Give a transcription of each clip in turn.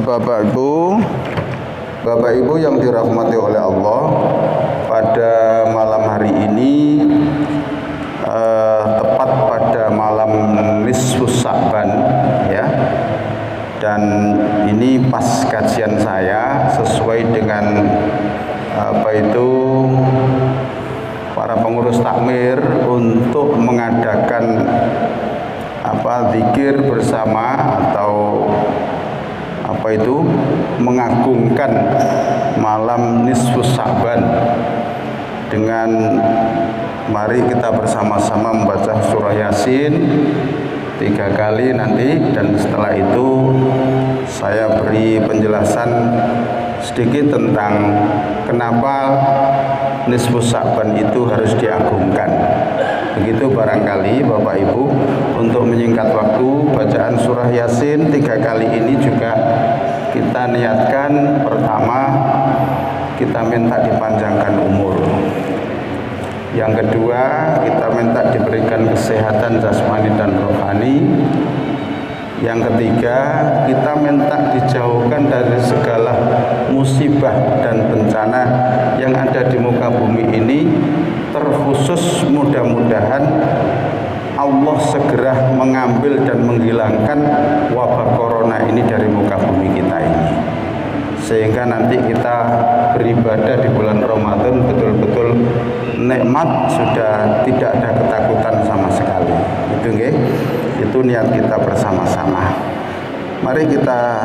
Bapak Ibu yang dirahmati oleh Allah, pada malam hari ini tepat pada malam nisfus Sa'ban ya. Dan ini pas kajian saya sesuai dengan para pengurus takmir untuk mengadakan zikir bersama atau mengagungkan malam nisfus Sa'ban dengan mari kita bersama-sama membaca surah Yasin 3 kali nanti, dan setelah itu saya beri penjelasan sedikit tentang kenapa nisfus Sa'ban itu harus diagungkan. Begitu barangkali Bapak Ibu, untuk menyingkat waktu, bacaan surah Yasin 3 kali ini juga kita niatkan, pertama kita minta dipanjangkan umur, yang kedua kita minta diberikan kesehatan jasmani dan rohani, yang ketiga kita minta dijauhkan dari segala musibah dan bencana yang ada di muka bumi ini, terkhusus mudah-mudahan Allah segera mengambil dan menghilangkan wabah corona ini dari muka bumi kita ini, sehingga nanti kita beribadah di bulan Ramadan betul-betul nikmat, sudah tidak ada ketakutan sama sekali. Itu niat kita bersama-sama. Mari kita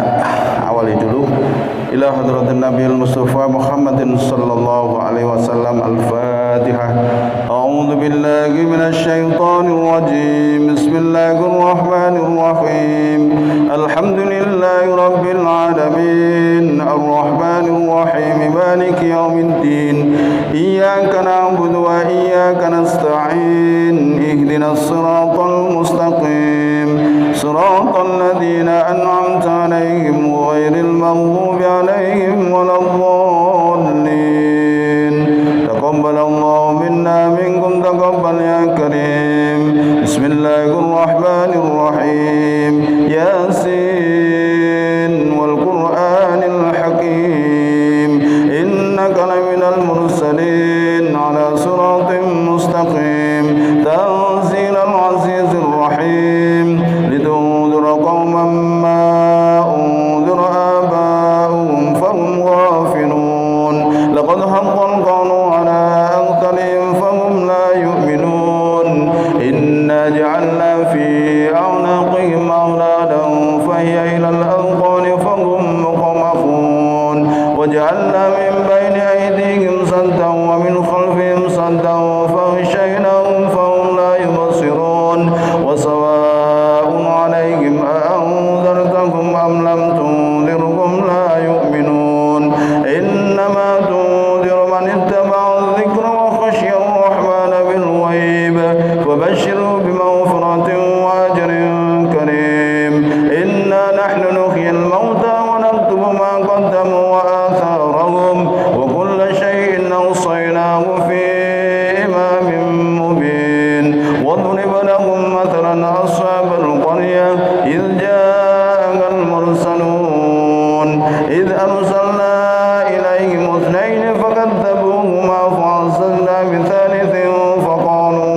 awali dulu. Ila hadratin Nabiyil Mustafa Muhammadin sallallahu alaihi wasallam. Al-Fatihah. A'udzu billahi minasy syaithanir rajim. Bismillahirrahmanirrahim. Alhamdulillahi rabbil alamin. Arrahmanir rahim. Maliki yaumiddin. Iyyaka na'budu wa iyyaka nasta'in. Ihdinas siratal mustaqim. Siratal ladzina أنعمت عليهم غير المغضوب عليهم ولا الضالين تقبل الله منا منكم تقبل يا كريم بسم الله الرحمن الرحيم ياسين والقرآن الحكيم إنك لمن المرسلين على صراط مستقيم تنزيل العزيز الرحيم لتنذر قوما لقد حق القول على أكثرهم فهم لا يؤمنون إنا جعلنا في أعناقهم أغلالا فهي إلى الأذقان فهم مقمحون وجعلنا من بين أيديهم سدا ومن خلفهم سدا فغشيناهم فهم لا يبصرون وسواء عليهم أأنذرتهم أم لم تنذرهم لا يؤمنون إنما وبشره بمغفرة وأجر كريم إنا نحن نحيي الموتى ونكتب ما قدموا وآثارهم وكل شيء أوصيناه في إمام مبين واضرب لهم مثلا أصحاب القرية إذ جاءها المرسلون إذ أرسلنا إليهم اثنين فكذبوهما فأرسلنا بثالث فقالوا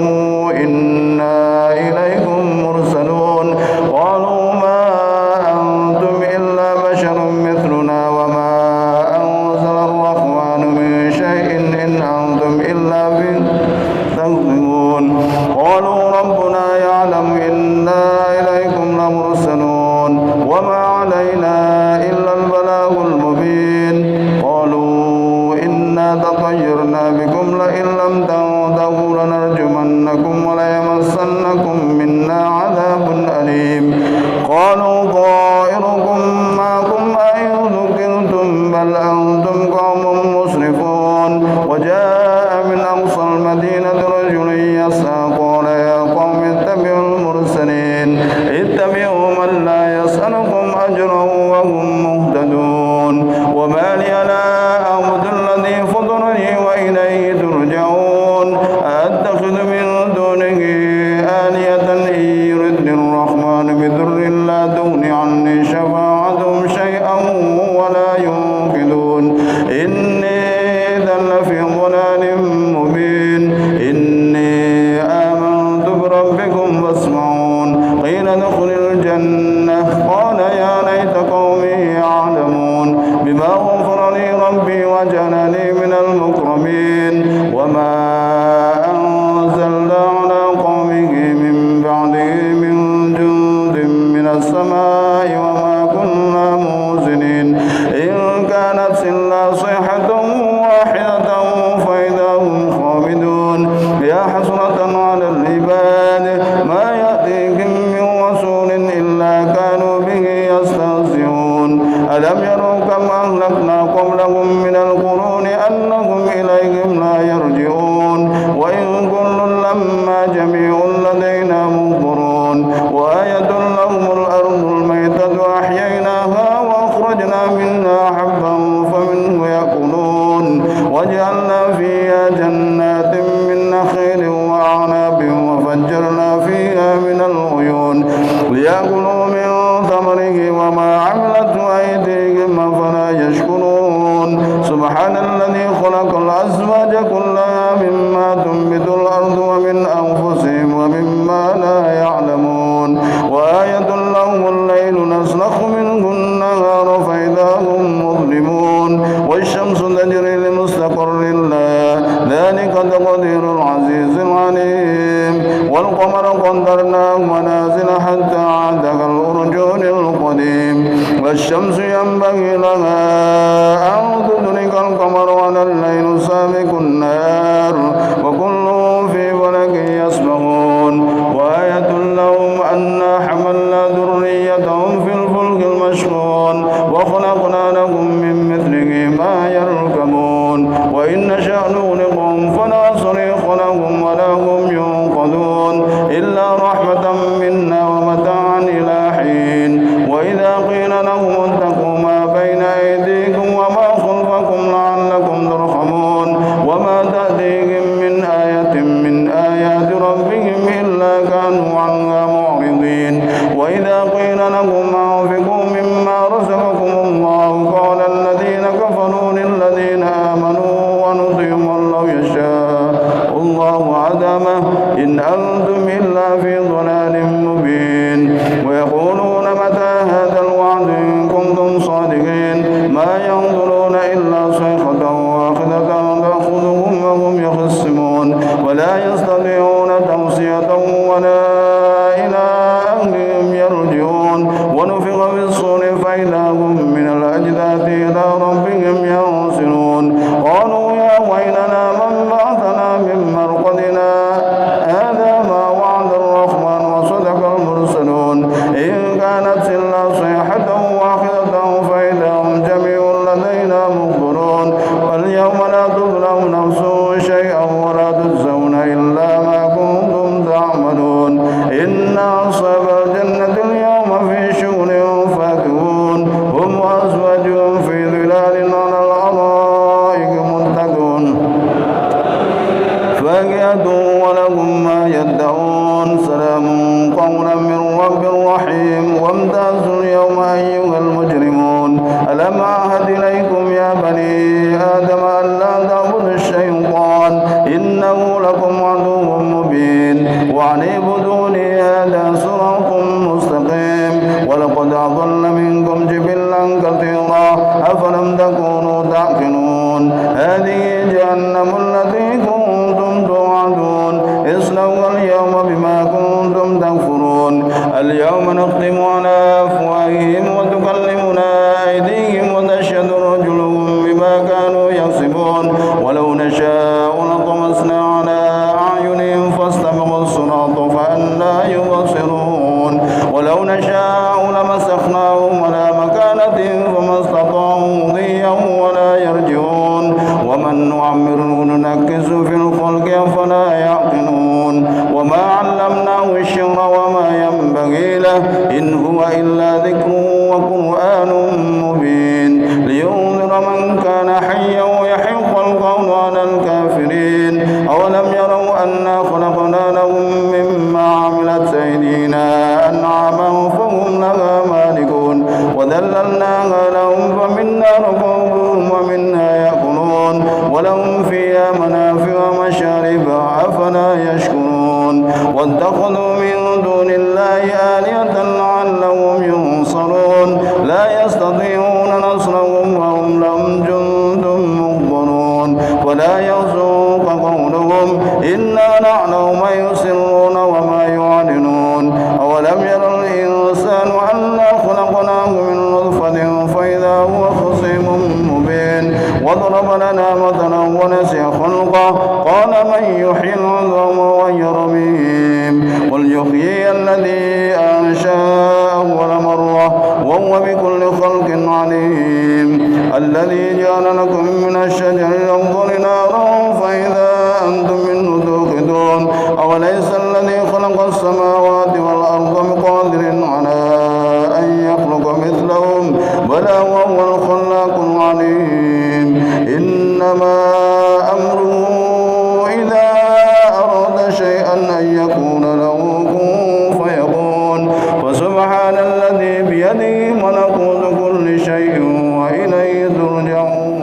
تطيرنا بكم لئن لم تنتهوا لنرجمنكم وليمسنكم منا عذاب أليم قالوا طائركم معكم أئن ذكرتم بل أنتم قوم مسرفون وجاء من أقصى المدينة رجل يسعى قال يا قوم اتبعوا المرسلين اتبعوا من لا يسألكم أجرا وهم مهتدون وما لي لا أعبد الذي فطرني وإليه ترجعون أتخذ من دونه آلهة إن يردني الرحمن بضر لا تغني عني شفاعتهم شيئا وذكرني ربي وجعلني من المكرمين وما أنزلنا على قومه من بعده من جند من السماء وما كنا منزلين إن كانت إلا صيحة واحدة فإذا هم خامدون يا حسرة على العباد ما يأتيهم من رسول إلا كانوا به يستهزئون ألم يروا كم أهلكنا قبلهم من القرون أنهم إليهم لا يرجعون وإن كل لما جميع لدينا منظرون وآية لهم الأرض الميتة أحييناها وأخرجنا منها حبا فمنه يأكلون وجعلنا فيها جنات من نخيل وأعناب وفجرنا فيها من العيون ليأكلوا من ثمره وما عملته أيديهم أفلا يشكرون سبحان الذي خلق الأزواج كلها مما تنبت الأرض ومن أنفسهم ومما لا يعلمون وآية لهم الليل نسلخ منه النهار فإذا هم مظلمون والشمس تجري لمستقر لها ذلك تقدير العزيز العليم والقمر قدرناه منازل حتى عاد كالأرجون القديم والشمس ينبغي لها أن تدرك القمر ولا الليل سابق النهار وكلهم في فلك يسبحون وآية لهم أنا حملنا ذريتهم في الفلك المشحون وخلقنا لهم من مثله ما يركبون وإن نشأ نغرقهم فلا صريخ لهم ولا هم ينقذون إلا رحمة منا ومتاعا إلى حين وإذا قيل لهم اتقوا ما بين أيديكم وما خلفكم لعلكم ترحمون وما تأتيهم من آية من آيات ربهم إلا كانوا عنها معرضين وإذا قيل لهم أنفقوا مما رزقكم الله قال الذين كفروا للذين آمنوا ونطيع الله يشاء الله عدمه إن أنتم إلا في ضلال مبين ويقولون متى هذا الوعد إن كنتم صادقين ما ينظرون إلا صيحة واحدة تأخذهم وهم يخصمون ولا يستطيعون توصية ولا إلى أهلهم يرجعون ونفخ في الصور فإذا هم من الأجداث إلى ربهم ينسلون قالوا يا ويلنا من بعثنا من مرقدنا هذا ما وعد الرحمن وصدق المرسلون إن كانت إلا صيحة واحدة فإذا هم جميع لدينا مخبرون واليوم لا تظلم نفس شيئا ولا تجزون إلا ما كنتم تعملون إن أصحاب الجنة اليوم في شغل فاكهون هم وأزواجهم في ظلال على الأرائك متكئون فاكهة ولهم ما يدعون سلام قولا من رب رحيم وامتازوا اليوم أيها المجرمون ألم أعهد إليكم يا بني آدم ألا تعبدوا الشيطان إنه لكم عدو مبين وأن اعبدوني هذا صراط مستقيم ولقد أضل منكم جبلا كثيرا أفلم تكونوا تعقلون هذه جهنم التي كنتم توعدون اصلوها اليوم بما كنتم تكفرون اليوم نختم على أفواههم وتكلمنا أيديهم وتشهد رجلهم بما كانوا يكسبون ولو نشاء لطمسنا على أعينهم فاستبقوا الصراط فأنى يبصرون ولو نشاء لمسخناهم على مكانتهم فما استطاعوا مضيا ولا يرجعون ومن نعمره ننكس في الخلق فلا يعقلون وما علمناه الشعر وما ينبغي له إن هو إلا ذكر وقرآن مبين لينذر من كان حيا ويحق القول على الكافرين أولم يروا أنا خلقنا لهم مما عملت أيدينا أنعاما فهم لها مالكون وذللناها لهم فمنا ركوبهم ومنها يأكلون ولهم فيها منافع ومشارب وضرب لنا مثلا ونسي خلقه قال من يحيي العظام وهي رميم قل يحيي الذي أنشأ أول مرة وهو بكل خلق عليم الذي جعل لكم من الشجر الأخضر نارا فإذا أنتم منه توقدون أوليس الذي خلق السماوات والأرض بقادر على أن يخلق مثلهم بلى وهو الخلاق العليم إنما أمره إذا أراد شيئا أن يكون له كن فيكون فسبحان الذي بيده ملكوت كل شيء وإليه ترجعون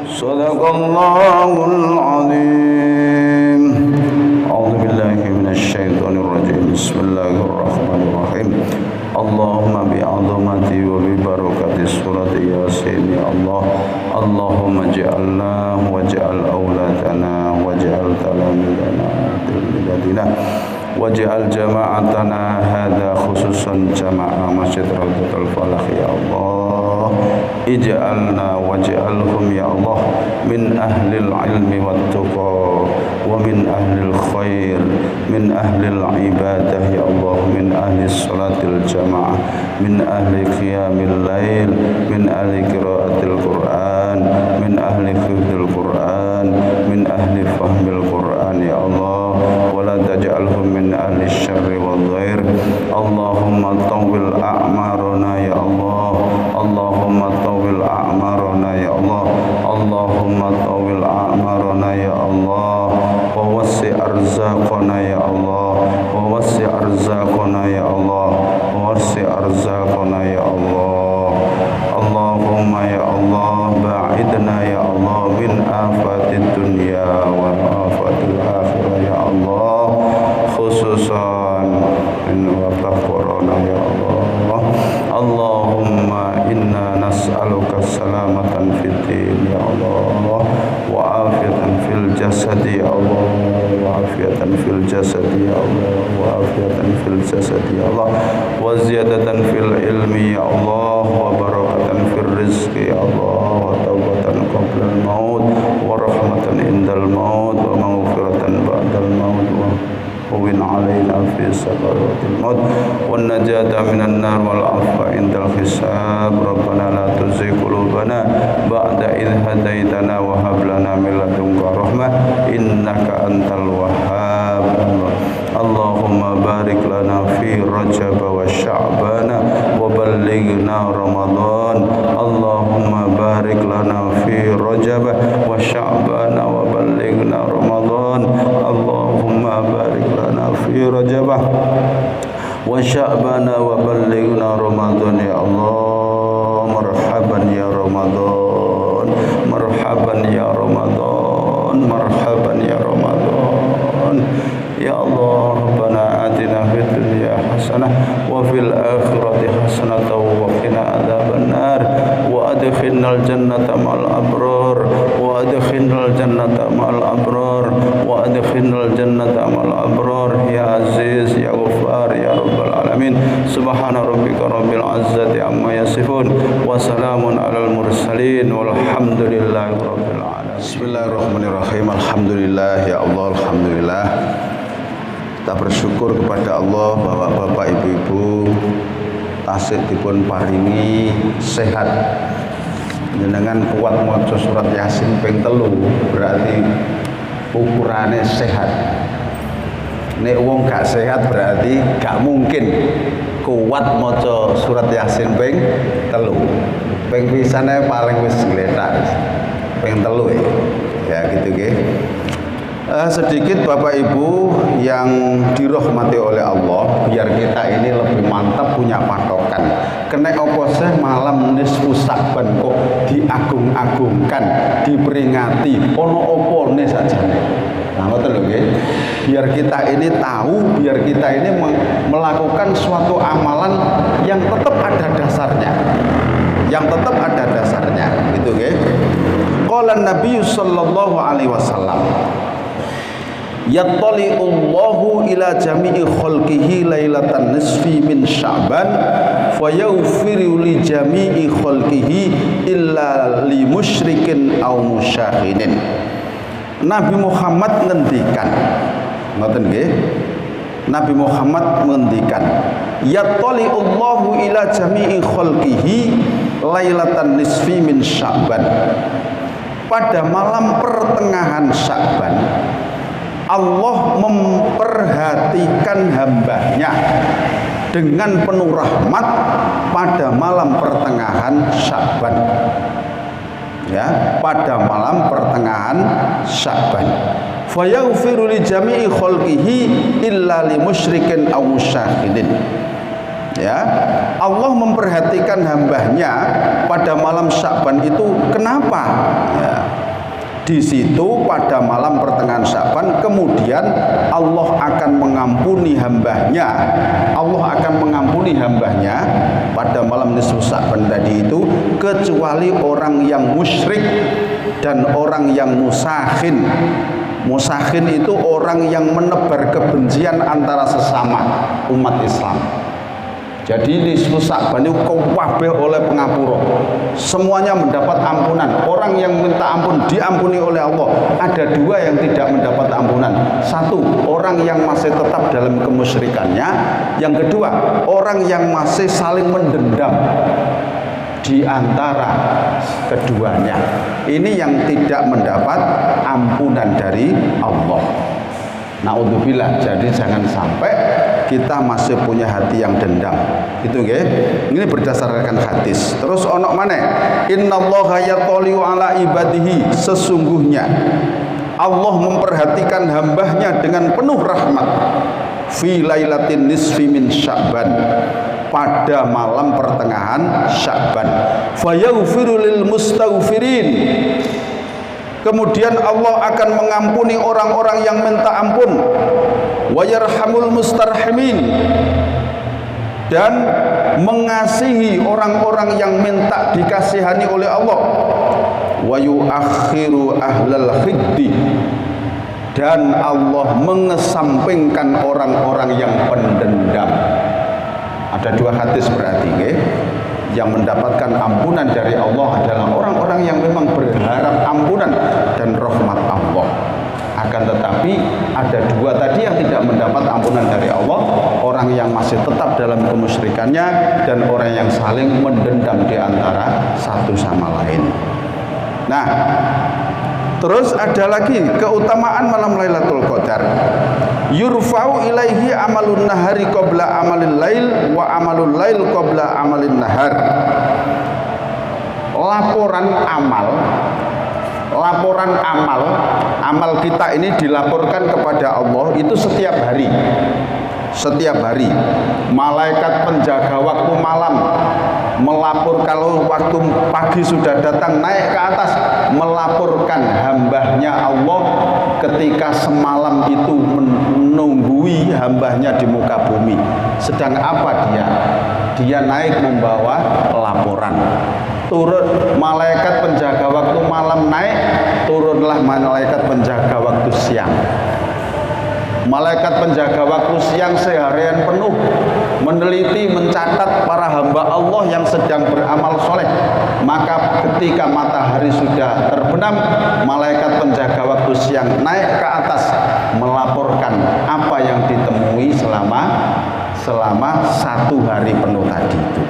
صدق الله العظيم أعوذ بالله من الشيطان الرجيم بسم الله الرحمن الرحيم اللهم بعظمتي وببركة سورة ياسين يا الله اللهم اجعلنا واجعل أولادنا واجعل تلاميذنا تلميذنا واجعل جماعتنا هذا خصوصا جماعة مسجد روضة الفلاح يا الله اجعلنا واجعلهم يا الله من أهل العلم والتقى ومن أهل الخير من أهل العبادة يا الله من أهل الصلاة الجماعة من أهل قيام الليل من أهل قراءة القرآن من أهل حفظ القرآن من أهل فهم القرآن يا الله ولا تجعلهم من أهل الشر والضير اللهم طول أعمارنا يا الله اللهم طول أعمارنا يا الله اللهم طول أعمارنا يا الله ووسع أرزاقنا يا الله ووسع أرزاقنا يا الله ووسع أرزاقنا يا الله اللهم يا الله باعدنا يا الله من آفات الدنيا وآفات الآخرة يا الله خصوصا من وباء كورونا يا الله اللهم إنا نسألك السلامة في الدين يا الله وعافية في الجسد يا الله وعافية في الجسد يا الله وعافية في الجسد يا الله وزيادة في العلم يا الله وبركة في الرزق يا الله وتوبة قبل الموت ورحمة عند الموت ومغفرة بعد الموت وهون علينا في سكرات الموت والنجاة من النار والعفو عند الحساب ربنا لا تزغ قلوبنا بعد إذ هديتنا وهب لنا من لدنك رحمة إنك أنت الوهاب اللهم بارك لنا في رجب وشعبان وبلغنا رمضان اللهم بارك لنا في رجب وشعبان وبلغنا رمضان اللهم بارك لنا في رجب وشعبان وبلغنا رمضان يا الله مرحبا يا رمضان مرحبا يا رمضان مرحبا يا رمضان يا الله ربنا آتنا في الدنيا حسنة وفي الآخرة حسنة وقنا عذاب النار وأدخلنا الجنة مع الأبرار وأدخلنا الجنة مع الأبرار وأدخلنا الجنة مع الأبرار يا عزيز يا غفار يا رب العالمين سبحان ربك رب العزة عما يصفون وسلام على المرسلين والحمد لله رب العالمين بسم الله الرحمن الرحيم الحمد لله يا الله الحمد لله. Kita bersyukur kepada Allah bahwa bapak ibu-ibu tasih dipun paringi sehat jenengan kuat maca surat Yasin ping 3 berarti ukurannya sehat. Nek wong gak sehat berarti gak mungkin kuat maca surat Yasin ping 3. Ping pisane paling wis gletak ping 3 ya gitu nggih. Sedikit Bapak Ibu yang dirahmati oleh Allah, biar kita ini lebih mantap punya patokan. Kena apa sih malam nisfu Sa'ban kok diagung-agungkan, diperingati, ono opone sajane. Nah, ngoten lho nggih. Biar kita ini tahu, biar kita ini melakukan suatu amalan yang tetap ada dasarnya. Yang tetap ada dasarnya, gitu nggih. Qala Nabi sallallahu alaihi wasallam yattali'ullahu ila jami'i khalqihi lailatan nisfi min Sya'ban fayaghfiru li jami'i khalqihi illa li musyrikin aw musyahinin. Nabi Muhammad ngendikan, ngoten nggih, Nabi Muhammad ngendikan, yattali'ullahu ila jami'i khalqihi lailatan nisfi min Sya'ban. Pada malam pertengahan Sya'ban, Allah memperhatikan hambanya dengan penuh rahmat pada malam pertengahan Sya'ban. Ya, pada malam pertengahan Sya'ban. Fayaghfiru li jami'i khalqihi illa li musyrikin aw musyahidin. Ya, Allah memperhatikan hambanya pada malam Sya'ban itu kenapa? Ya, di situ pada malam pertengahan Sya'ban kemudian Allah akan mengampuni hambanya. Allah akan mengampuni hambanya pada malam nisfu Sya'ban tadi itu, kecuali orang yang musyrik dan orang yang musahin. Musahin itu orang yang menebar kebencian antara sesama umat Islam. Jadi nisfu Sya'ban itu kabeh oleh pengapura. Semuanya mendapat ampunan. Orang yang minta ampun diampuni oleh Allah. Ada dua yang tidak mendapat ampunan. Satu, orang yang masih tetap dalam kemusyrikannya. Yang kedua, orang yang masih saling mendendam di antara keduanya. Ini yang tidak mendapat ampunan dari Allah. Naudzubillah. Jadi jangan sampai kita masih punya hati yang dendam. Itu nggih. Ini berdasarkan hadis. Terus ono maneh, innallaha yattali'u ala ibadihi, sesungguhnya Allah memperhatikan hambanya dengan penuh rahmat fi lailatin nisfi min Sya'ban, pada malam pertengahan Sya'ban. Fayaghfiru lil mustaghfirin, kemudian Allah akan mengampuni orang-orang yang minta ampun. Wa yarhamul mustarhimin, dan mengasihi orang-orang yang minta dikasihani oleh Allah. Wa yuakhiru ahlal khiddi, dan Allah mengesampingkan orang-orang yang pendendam. Ada dua hadis berarti nggih. Yang mendapatkan ampunan dari Allah adalah orang-orang yang memang berharap ampunan dan rahmat Allah. Akan tetapi ada dua tadi yang tidak mendapat ampunan dari Allah, orang yang masih tetap dalam kemusyrikannya dan orang yang saling mendendam di antara satu sama lain. Nah, terus ada lagi keutamaan malam Lailatul Qadar. Yurfa'u ilaihi amalun nahari qabla amalil lail wa amalul lail qabla amalin nahar. Laporan amal kita ini dilaporkan kepada Allah itu setiap hari. Setiap hari malaikat penjaga waktu malam melapor, kalau waktu pagi sudah datang naik ke atas, melaporkan hambanya Allah ketika semalam itu menunggui hambanya di muka bumi. Sedang apa dia? Dia naik membawa laporan. Turun malaikat penjaga waktu malam naik, turunlah malaikat penjaga waktu siang. Malaikat penjaga waktu siang seharian penuh meneliti, mencatat para hamba Allah yang sedang beramal soleh. Maka ketika matahari sudah terbenam, malaikat penjaga waktu siang naik ke atas melaporkan apa yang ditemui selama satu hari penuh tadi itu.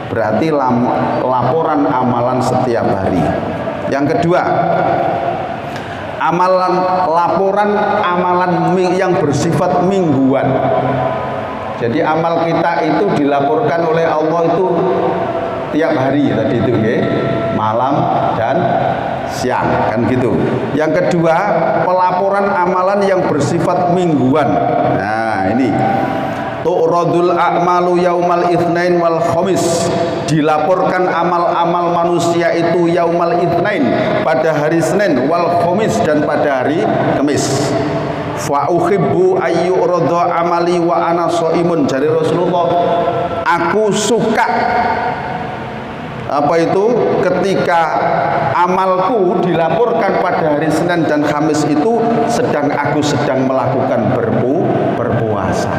Berarti laporan amalan setiap hari. Yang kedua, laporan amalan yang bersifat mingguan. Jadi amal kita itu dilaporkan oleh Allah itu tiap hari tadi itu, okay? Malam dan siang, kan gitu. Yang kedua, pelaporan amalan yang bersifat mingguan. Nah, ini tu'radul a'malu yaumal itsnain wal khamis, dilaporkan amal-amal manusia itu yaumal itsnain, pada hari Senin, wal khamis, dan pada hari Kamis. Fa uhibbu ayyurada amali wa ana shaimun, dari Rasulullah, aku suka apa itu ketika amalku dilaporkan pada hari Senin dan Kamis itu aku sedang melakukan berpuasa.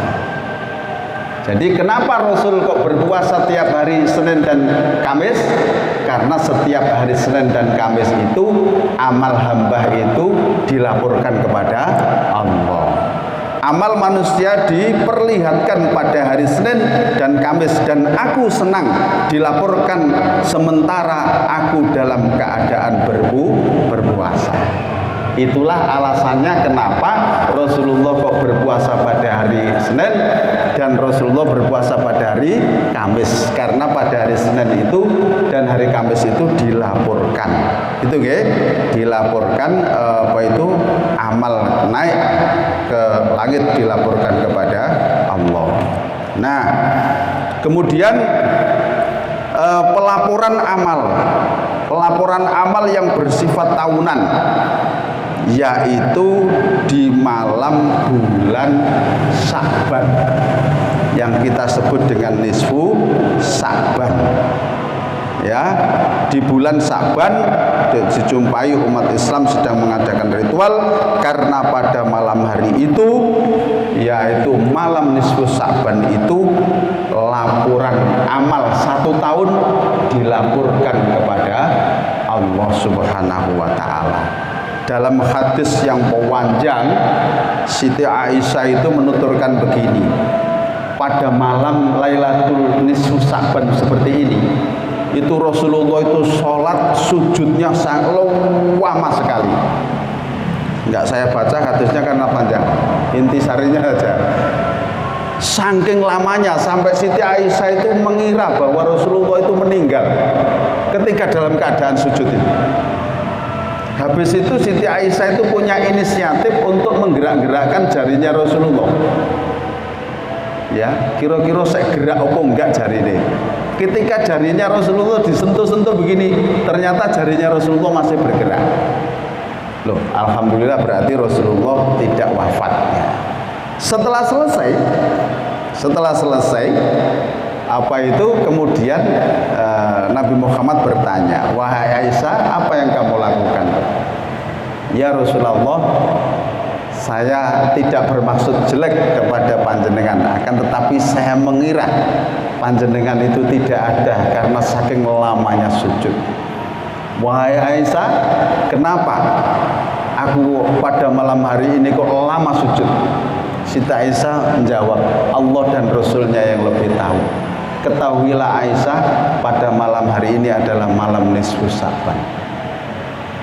Jadi kenapa Rasul kok berpuasa tiap hari Senin dan Kamis? Karena setiap hari Senin dan Kamis itu amal hamba itu dilaporkan kepada Allah. Amal manusia diperlihatkan pada hari Senin dan Kamis, dan aku senang dilaporkan sementara aku dalam keadaan berpuasa. Itulah alasannya kenapa Rasulullah kok berpuasa pada hari Senin dan Rasulullah berpuasa pada hari Kamis, karena pada hari Senin itu dan hari Kamis itu dilaporkan, itu dilaporkan amal naik ke langit, dilaporkan kepada Allah. Nah, kemudian pelaporan amal yang bersifat tahunan, yaitu di malam bulan Sya'ban yang kita sebut dengan nisfu Sya'ban. Ya, di bulan Sya'ban dijumpai umat Islam sedang mengadakan ritual, karena pada malam hari itu, yaitu malam nisfu Sya'ban itu, laporan amal 1 tahun dilaporkan kepada Allah Subhanahu wa ta'ala. Dalam hadis yang panjang, Siti Aisyah itu menuturkan begini, pada malam Lailatul Nisfu Sya'ban seperti ini, itu Rasulullah itu sholat sujudnya sangat lama sekali. Enggak saya baca hadisnya karena panjang, intisarinya saja. Saking lamanya sampai Siti Aisyah itu mengira bahwa Rasulullah itu meninggal ketika dalam keadaan sujud itu. Habis itu Siti Aisyah itu punya inisiatif untuk menggerak-gerakkan jarinya Rasulullah. Ya, kira-kira saya gerak apa enggak jari ini. Ketika jarinya Rasulullah disentuh-sentuh begini, ternyata jarinya Rasulullah masih bergerak. Loh, alhamdulillah, berarti Rasulullah tidak wafat. Setelah selesai apa itu, kemudian Nabi Muhammad bertanya, wahai Aisyah, apa yang kamu lakukan? Ya Rasulullah, saya tidak bermaksud jelek kepada panjenengan, akan tetapi saya mengira panjenengan itu tidak ada karena saking lamanya sujud. Wahai Aisyah, kenapa aku pada malam hari ini kok lama sujud? Siti Aisyah menjawab, Allah dan Rasulnya yang lebih tahu. Ketahuilah Aisyah, pada malam hari ini adalah malam nisfu Sya'ban.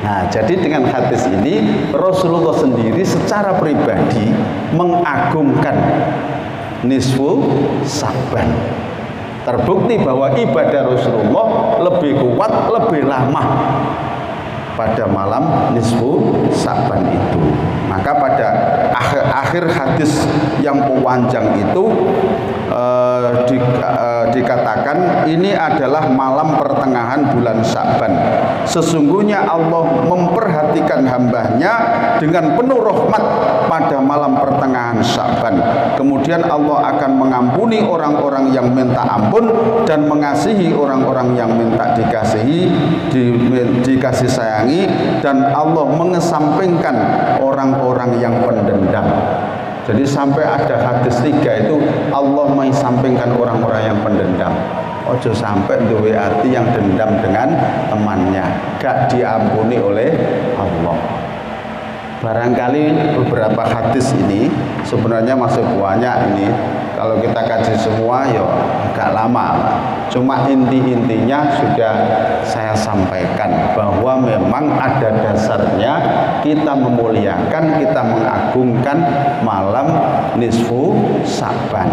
Nah, jadi dengan hadis ini Rasulullah sendiri secara pribadi mengagungkan nisfu Sya'ban. Terbukti bahwa ibadah Rasulullah lebih kuat, lebih lama pada malam nisfu Sya'ban itu. Maka pada akhir hadis yang panjang itu dikatakan ini adalah malam pertengahan bulan Sya'ban. Sesungguhnya Allah memperhatikan hambanya dengan penuh rahmat pada malam pertengahan Sya'ban. Kemudian Allah akan mengampuni orang-orang yang minta ampun dan mengasihi orang-orang yang minta dikasih sayangi, dan Allah mengesampingkan orang-orang yang pendendam. Jadi sampai ada hadis 3 itu Allah mengesampingkan orang-orang yang pendendam. Ojo sampai duwe hati yang dendam dengan temannya, gak diampuni oleh Allah. Barangkali beberapa hadis ini sebenarnya masih banyak ini. Kalau kita kaji semua ya agak lama. Cuma inti-intinya sudah saya sampaikan, bahwa memang ada dasarnya kita memuliakan, kita mengagungkan malam nisfu Sya'ban.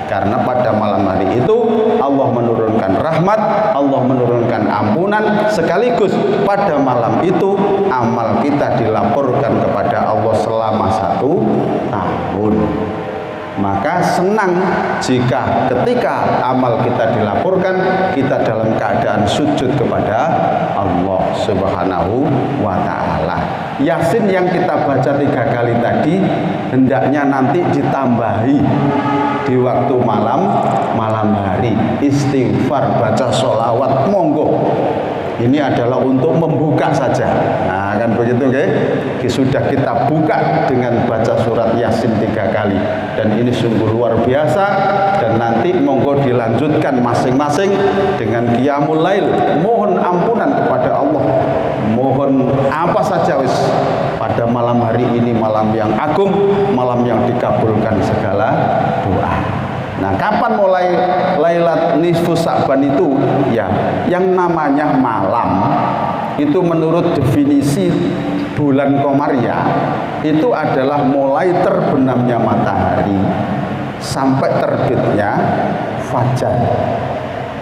Karena pada malam hari itu Allah menurunkan rahmat, Allah menurunkan ampunan, sekaligus pada malam itu amal kita dilaporkan kepada Allah selama 1 tahun. Maka senang jika ketika amal kita dilaporkan, kita dalam keadaan sujud kepada Allah Subhanahu wa ta'ala. Yasin yang kita baca 3 kali tadi hendaknya nanti ditambahi di waktu malam hari. Istighfar, baca sholawat, monggo. Ini adalah untuk membuka saja. Nah, kan begitu, okay? Sudah kita buka dengan baca surat Yasin 3 kali, dan ini sungguh luar biasa. Dan nanti monggo dilanjutkan masing-masing dengan qiyamul lail, mohon ampunan kepada Allah, mohon apa saja wis pada malam hari ini, malam yang agung, malam yang dikabulkan segala doa. Nah, kapan mulai Lailat Nisfu Sa'ban itu? Ya, yang namanya malam itu menurut definisi bulan Komariah itu adalah mulai terbenamnya matahari sampai terbitnya fajar.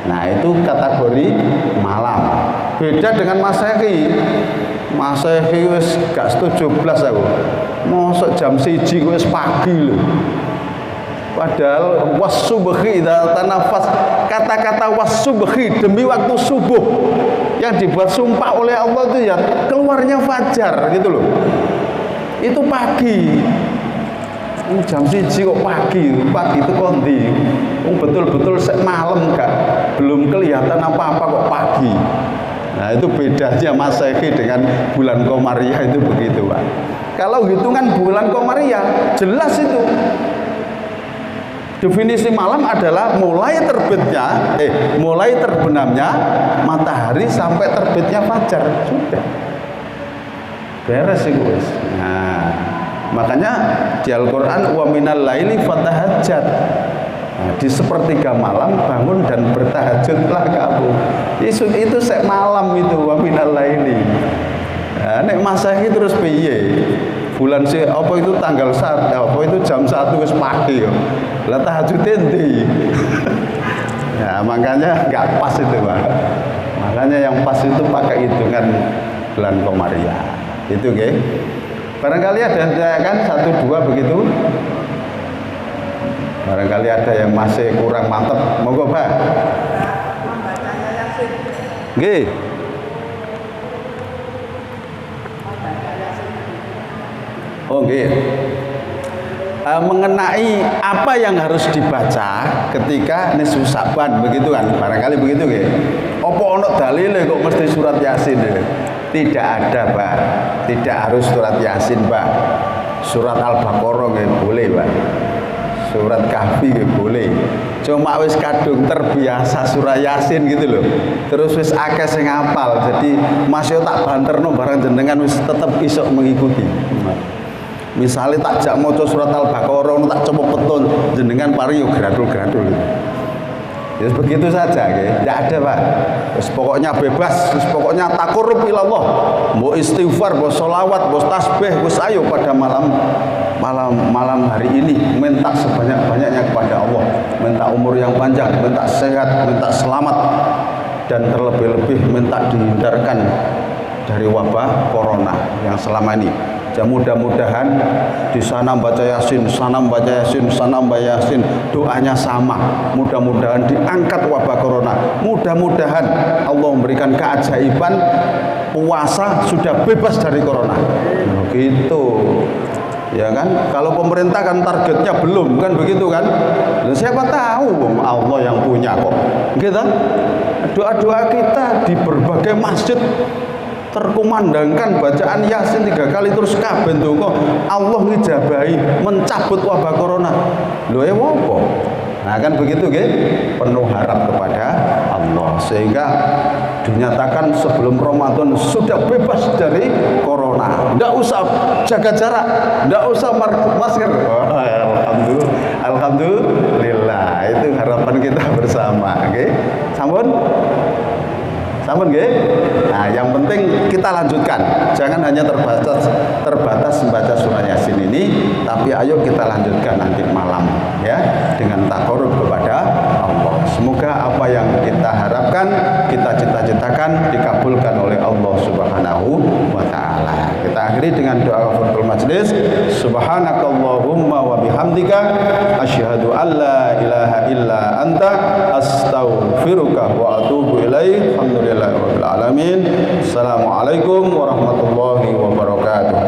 Nah, itu kategori malam. Beda dengan Masehi. Masehi wis gak 17 aku. Mosok jam 1 wis pagi lho. Padahal wasubhi idza tanafas, kata-kata wasubhi demi waktu subuh yang dibuat sumpah oleh Allah itu ya keluarnya fajar gitu loh. Itu pagi. Jam 1 kok pagi. Pagi itu kondi. Betul-betul malam gak belum kelihatan apa-apa kok pagi. Nah, itu bedanya Masehi dengan bulan Komariah itu begitu, Pak. Kalau hitungan bulan Komariah jelas itu. Definisi malam adalah mulai terbenamnya matahari sampai terbitnya fajar. Sudah beres itu. Nah, makanya di Al-Quran wa minal laili fatahajjat. Nah, di sepertiga malam bangun dan bertahajudlah kamu. Itu sek malam itu wa minal laili. Nah, nek Masehi terus piye? Bulan apa itu tanggal 1, apa itu jam 1 wis pagi kok. Lah tahajud endi? Ya, makanya enggak pas itu, Pak. Makanya yang pas itu pakai hitungan bulan Komariah. Itu nggih. Barangkali ada kan 1 2 begitu. Barangkali ada yang masih kurang mantep. Monggo, Pak. Nggih. Oh, nggih. Mengenai apa yang harus dibaca ketika nisfu Sa'ban begitu kan, barangkali begitu nggih. Apa ono dalile kok mesti surat Yasin? Tidak ada, Pak. Tidak harus surat Yasin, Pak. Surat Al-Baqarah nggih boleh, Pak. Surat Kahfi nggih boleh. Cuma wis kadung terbiasa surat Yasin gitu loh. Terus wis akeh sing hafal. Jadi Mas yo tak banterno barang jenengan wis tetep iso mengikuti. Misalnya tak jak maca surat Al-Baqarah tak coba betul jenengan pari yo gradul-gradul. Ya begitu saja nggih. Enggak ada, Pak. Wis pokoknya bebas, wis pokoknya taqarrub ila Allah. Mau istighfar, mau selawat, mau tasbih, wis ayo pada malam hari ini minta sebanyak-banyaknya kepada Allah. Minta umur yang panjang, minta sehat, minta selamat, dan terlebih-lebih minta dihindarkan dari wabah corona yang selama ini. Dan mudah-mudahan di sana baca Yasin, sana baca Yasin, sana baca Yasin, doanya sama. Mudah-mudahan diangkat wabah corona. Mudah-mudahan Allah memberikan keajaiban puasa sudah bebas dari corona. Begitu. Ya kan? Kalau pemerintah kan targetnya belum, kan begitu kan? Siapa tahu Allah yang punya kok. Gitu. Doa-doa kita di berbagai masjid terkumandangkan bacaan Yasin 3 kali terus kabeh ndonga Allah ngijabahi mencabut wabah corona. Lho apa? Nah kan begitu nggih, penuh harap kepada Allah sehingga dinyatakan sebelum Ramadan sudah bebas dari corona. Enggak usah jaga jarak, enggak usah masker. Alhamdulillah, itu harapan kita bersama, nggih. Sampun? Sampun nggih? Nah, yang penting kita lanjutkan. Jangan hanya terbatas membaca surah Yasin ini, tapi ayo kita lanjutkan nanti malam ya dengan taqarrub kepada Allah. Semoga apa yang kita harapkan, kita cita-citakan dikabulkan oleh Allah Subhanahu wa taala. Kita akhiri dengan doa kafaratul majlis. Subhanakallahumma wa bihamdika asyhadu an la ilaha illa anta astaghfiruka wa atubu ilaik. Alhamdulillahirabbil alamin. Assalamualaikum warahmatullahi wabarakatuh.